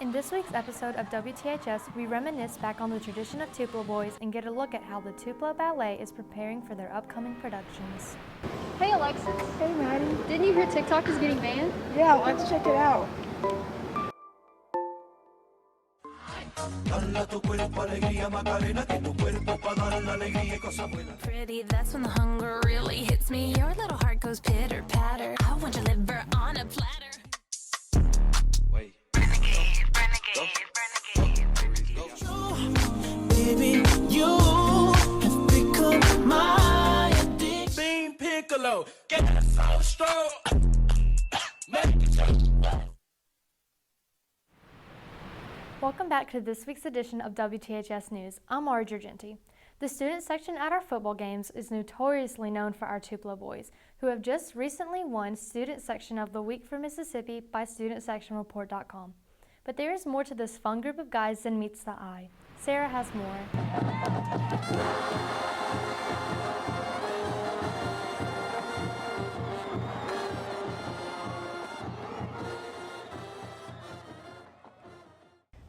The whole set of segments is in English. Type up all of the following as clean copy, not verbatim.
In this week's episode of WTHS, we reminisce back on the tradition of Tupelo Boys and get a look at how the Tupelo Ballet is preparing for their upcoming productions. Hey Alexis. Hey Maddie. Didn't you hear TikTok is getting banned? Yeah, let's check it out. Pretty, that's when the hunger really hits me. Your little heart goes pitter patter. I want your liver on a platter. Wait. Baby, you have become my addiction. Bean Piccolo, get that soul strong. Welcome back to this week's edition of WTHS News. I'm Mara Giorgenti. The student section at our football games is notoriously known for our Tupelo Boys, who have just recently won Student Section of the Week for Mississippi by StudentSectionReport.com. But there is more to this fun group of guys than meets the eye. Sarah has more.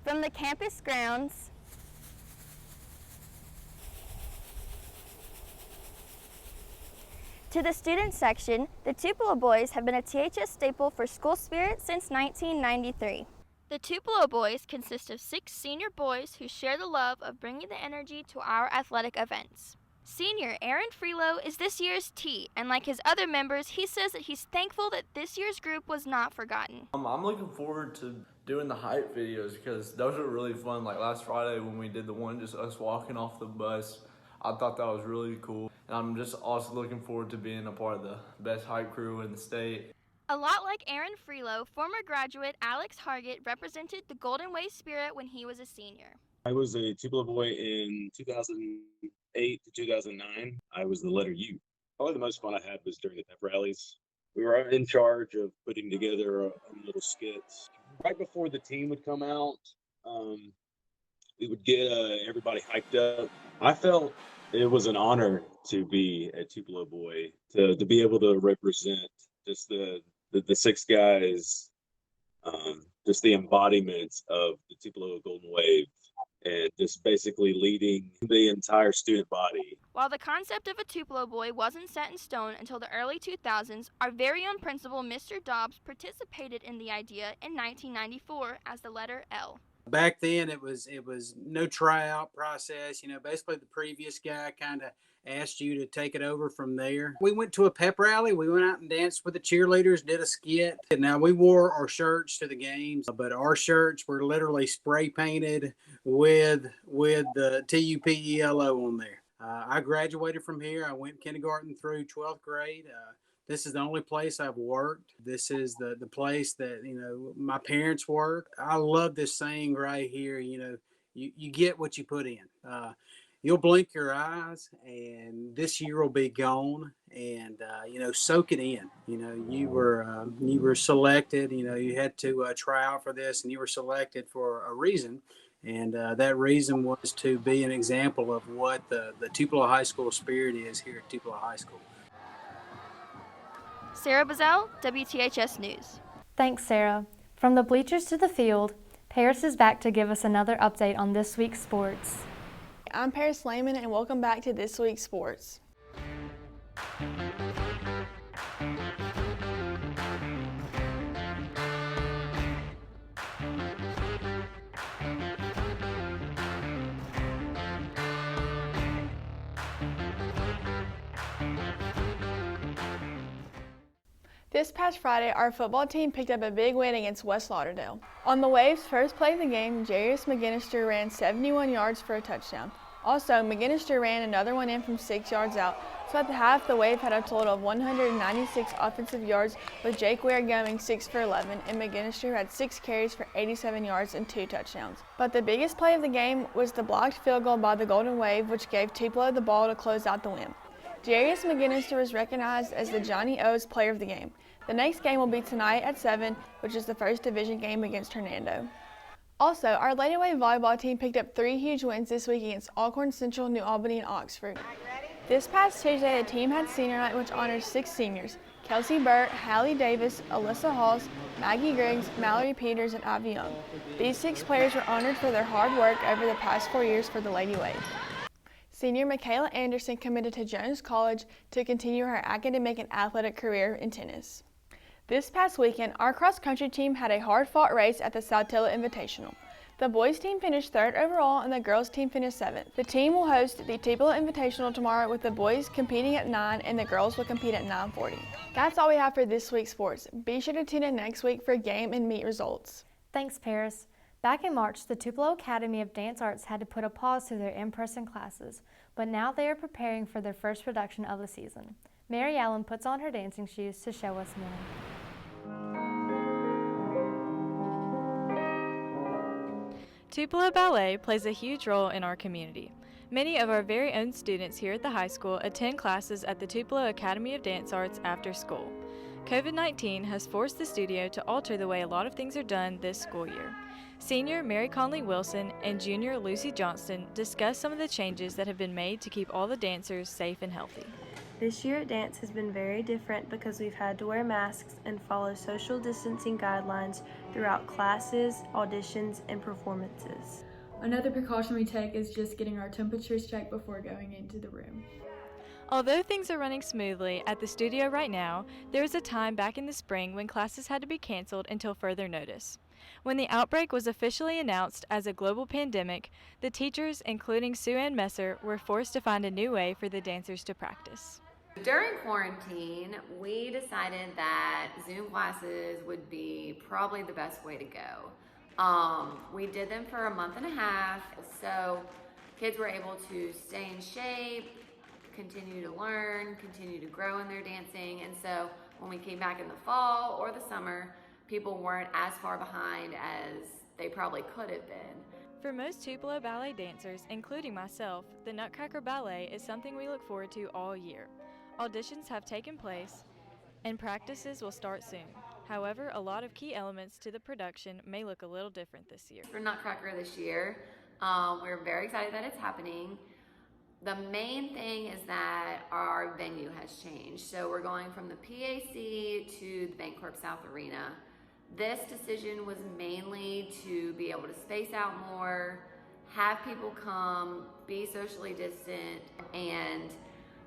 From the campus grounds to the student section, the Tupelo Boys have been a THS staple for school spirit since 1993. The Tupelo Boys consist of 6 senior boys who share the love of bringing the energy to our athletic events. Senior Aaron Freelo is this year's T, and like his other members, he says that he's thankful that this year's group was not forgotten. I'm looking forward to doing the hype videos because those are really fun. Like last Friday when we did the one just us walking off the bus, I thought that was really cool. And I'm just also looking forward to being a part of the best hype crew in the state. A lot like Aaron Freelo, former graduate Alex Hargett represented the Golden Wave spirit when he was a senior. I was a Tupelo boy in 2008 to 2009. I was the letter U. Probably the most fun I had was during the pep rallies. We were in charge of putting together a little skits. Right before the team would come out, we would get everybody hyped up. I felt it was an honor to be a Tupelo boy, to be able to represent just the 6 guys, just the embodiments of the Tupelo Golden Wave, and just basically leading the entire student body. While the concept of a Tupelo boy wasn't set in stone until the early 2000s, our very own principal, Mr. Dobbs, participated in the idea in 1994 as the letter L. Back then, it was no tryout process. Basically the previous guy kind of asked you to take it over from there. We went to a pep rally. We went out and danced with the cheerleaders, did a skit. And now we wore our shirts to the games, but our shirts were literally spray painted with the TUPELO on there. I graduated from here. I went kindergarten through 12th grade. This is the only place I've worked. This is the place that, my parents worked. I love this saying right here, you get what you put in. You'll blink your eyes and this year will be gone, and, soak it in. You were selected, you had to try out for this, and you were selected for a reason. And that reason was to be an example of what the Tupelo High School spirit is here at Tupelo High School. Sarah Bazell, WTHS News. Thanks, Sarah. From the bleachers to the field, Paris is back to give us another update on this week's sports. I'm Paris Lehman, and welcome back to This Week's Sports. This past Friday, our football team picked up a big win against West Lauderdale. On the Wave's first play of the game, Jarius McGinnister ran 71 yards for a touchdown. Also, McGinnister ran another one in from 6 yards out, so at the half, the Wave had a total of 196 offensive yards, with Jake Ware going 6 for 11, and McGinnister had 6 carries for 87 yards and 2 touchdowns. But the biggest play of the game was the blocked field goal by the Golden Wave, which gave Tupelo the ball to close out the win. Jarius McGinnister was recognized as the Johnny O's Player of the Game. The next game will be tonight at 7, which is the first division game against Hernando. Also, our Lady Wave volleyball team picked up 3 huge wins this week against Alcorn Central, New Albany, and Oxford. This past Tuesday, the team had senior night, which honors 6 seniors. Kelsey Burt, Hallie Davis, Alyssa Halls, Maggie Griggs, Mallory Peters, and Ivy Young. These 6 players were honored for their hard work over the past 4 years for the Lady Wave. Senior Michaela Anderson committed to Jones College to continue her academic and athletic career in tennis. This past weekend, our cross-country team had a hard-fought race at the Saltillo Invitational. The boys team finished 3rd overall and the girls team finished 7th. The team will host the Tupelo Invitational tomorrow with the boys competing at 9 and the girls will compete at 9:40. That's all we have for this week's sports. Be sure to tune in next week for game and meet results. Thanks, Paris. Back in March, the Tupelo Academy of Dance Arts had to put a pause to their in-person classes, but now they are preparing for their first production of the season. Mary Allen puts on her dancing shoes to show us more. Tupelo Ballet plays a huge role in our community. Many of our very own students here at the high school attend classes at the Tupelo Academy of Dance Arts after school. COVID-19 has forced the studio to alter the way a lot of things are done this school year. Senior Mary Conley Wilson and Junior Lucy Johnston discuss some of the changes that have been made to keep all the dancers safe and healthy. This year at dance has been very different because we've had to wear masks and follow social distancing guidelines throughout classes, auditions, and performances. Another precaution we take is just getting our temperatures checked before going into the room. Although things are running smoothly at the studio right now, there was a time back in the spring when classes had to be canceled until further notice. When the outbreak was officially announced as a global pandemic, the teachers, including Sue Ann Messer, were forced to find a new way for the dancers to practice. During quarantine, we decided that Zoom classes would be probably the best way to go. We did them for a month and a half, so kids were able to stay in shape, continue to learn, continue to grow in their dancing, and so when we came back in the fall or the summer, people weren't as far behind as they probably could have been. For most Tupelo Ballet dancers, including myself, the Nutcracker Ballet is something we look forward to all year. Auditions have taken place, and practices will start soon. However, a lot of key elements to the production may look a little different this year. For Nutcracker this year, we're very excited that it's happening. The main thing is that our venue has changed. So we're going from the PAC to the Bancorp South Arena. This decision was mainly to be able to space out more, have people come, be socially distant, and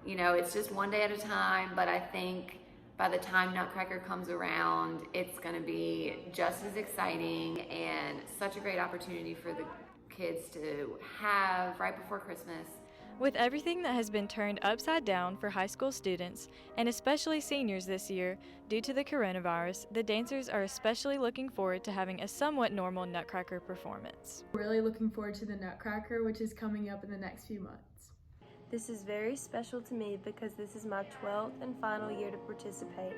it's just one day at a time, but I think by the time Nutcracker comes around, it's going to be just as exciting and such a great opportunity for the kids to have right before Christmas. With everything that has been turned upside down for high school students, and especially seniors this year, due to the coronavirus, the dancers are especially looking forward to having a somewhat normal Nutcracker performance. Really looking forward to the Nutcracker, which is coming up in the next few months. This is very special to me because this is my 12th and final year to participate.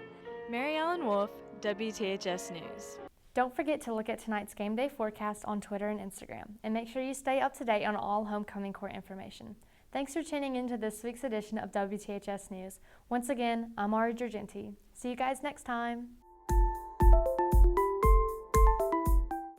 Mary Ellen Wolf, WTHS News. Don't forget to look at tonight's game day forecast on Twitter and Instagram, and make sure you stay up to date on all homecoming court information. Thanks for tuning in to this week's edition of WTHS News. Once again, I'm Ari Giorgenti. See you guys next time.